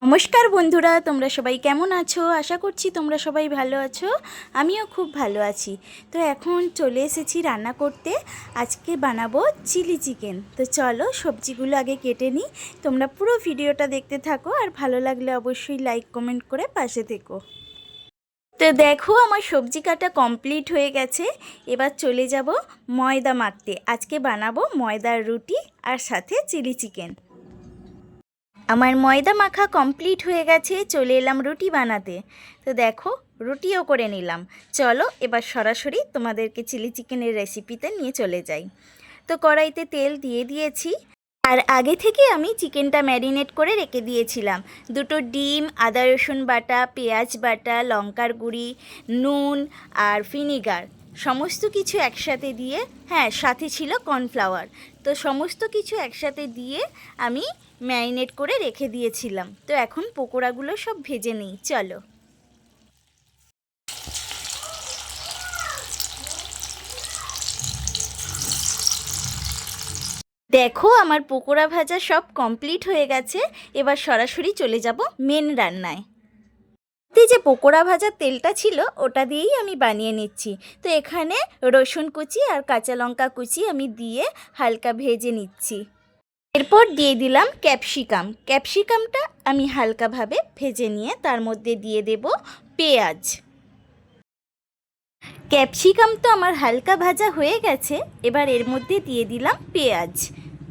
নমস্কার বন্ধুরা, তোমরা সবাই কেমন আছো? আশা করছি তোমরা সবাই ভালো আছো। আমিও খুব ভালো আছি। তো এখন চলে এসেছি রান্না করতে। আজকে বানাবো চিলি চিকেন। তো চলো সবজিগুলো আগে কেটে নিই। তোমরা পুরো ভিডিওটা দেখতে থাকো, আর ভালো লাগলে অবশ্যই লাইক কমেন্ট করে পাশে থেকো। তো দেখো আমার সবজি কাটা কমপ্লিট হয়ে গেছে। এবার চলে যাব ময়দা মাখতে। আজকে বানাবো ময়দার রুটি আর সাথে চিলি চিকেন। আমার ময়দা মাখা কমপ্লিট হয়ে গেছে, চলে এলাম রুটি বানাতে। তো দেখো রুটিও করে নিলাম। চলো এবার সরাসরি তোমাদেরকে চিলি চিকেনের রেসিপিতে নিয়ে চলে যাই। তো কড়াইতে তেল দিয়ে দিয়েছি, আর আগে থেকে আমি চিকেনটা ম্যারিনেট করে রেখে দিয়েছিলাম। দুটো ডিম, আদা রসুন বাটা, পেঁয়াজ বাটা, লঙ্কার গুঁড়ি, নুন আর ভিনিগার সমস্ত কিছু একসাথে দিয়ে, হ্যাঁ সাথে ছিল কর্নফ্লাওয়ার। তো সমস্ত কিছু একসাথে দিয়ে আমি ম্যারিনেট করে রেখে দিয়েছিলাম। তো এখন পকোড়াগুলো সব ভেজে নিই, চলো। দেখো আমার পকোড়া ভাজা সব কমপ্লিট হয়ে গেছে। এবার সরাসরি চলে যাব মেন রান্নায়। যে পকোড়া ভাজার তেলটা ছিল ওটা দিয়েই আমি বানিয়ে নিচ্ছি। তো এখানে রসুন কুচি আর কাঁচা লঙ্কা কুচি আমি দিয়ে হালকা ভেজে নিচ্ছি। এরপর দিয়ে দিলাম ক্যাপসিকামটা আমি হালকাভাবে ভেজে নিয়ে তার মধ্যে দিয়ে দেব পেঁয়াজ। ক্যাপসিকাম তো আমার হালকা ভাজা হয়ে গেছে। এবার এর মধ্যে দিয়ে দিলাম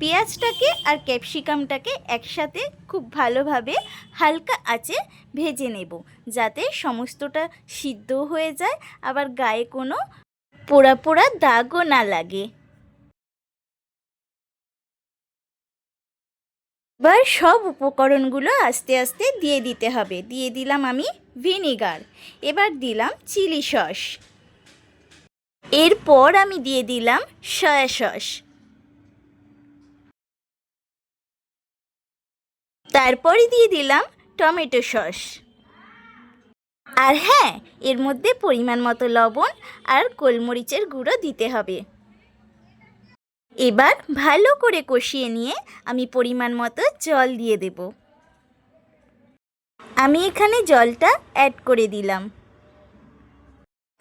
পেঁয়াজটাকে আর ক্যাপসিকামটাকে একসাথে খুব ভালোভাবে হালকা আঁচে ভেজে নেব, যাতে সমস্তটা সিদ্ধ হয়ে যায়, আবার গায়ে কোনো পোড়া পোড়া দাগও না লাগে। এবার সব উপকরণগুলো আস্তে আস্তে দিয়ে দিতে হবে। দিয়ে দিলাম আমি ভিনিগার, এবার দিলাম চিলি সস, এরপর আমি দিয়ে দিলাম সয়া সস, তারপরে দিয়ে দিলাম টমেটো সস। আর হ্যাঁ, এর মধ্যে পরিমাণ মতো লবণ আর গোলমরিচের গুঁড়ো দিতে হবে। এবার ভালো করে কষিয়ে নিয়ে আমি পরিমাণ মতো জল দিয়ে দেব। আমি এখানে জলটা অ্যাড করে দিলাম।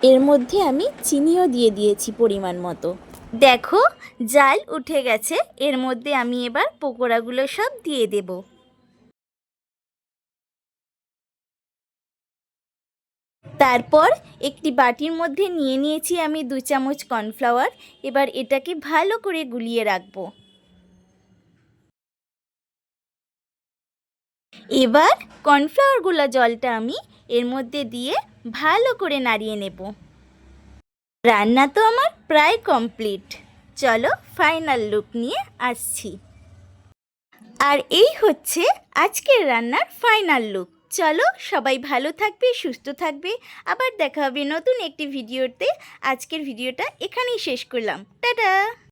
এর মধ্যে আমি চিনিও দিয়ে দিয়েছি পরিমাণ মতো। দেখো জাল উঠে গেছে। এর মধ্যে আমি এবার পকোড়াগুলো সব দিয়ে দেব। তারপর একটি বাটির মধ্যে নিয়ে নিয়েছি আমি 2 চামচ কর্নফ্লাওয়ার। এবার এটাকে ভালো করে গুলিয়ে রাখবো। এবার কর্নফ্লাওয়ার গুলা জলটা আমি এর মধ্যে দিয়ে ভালো করে নাড়িয়ে নেব। রান্না তো আমার প্রায় কমপ্লিট। চলো ফাইনাল লুক নিয়ে আসছি। আর এই হচ্ছে আজকের রান্নার ফাইনাল লুক। চলো সবাই ভালো থাকবে, সুস্থ থাকবে। আবার দেখা হবে নতুন একটি ভিডিওতে। আজকের ভিডিওটা এখানেই শেষ করলাম। টাটা।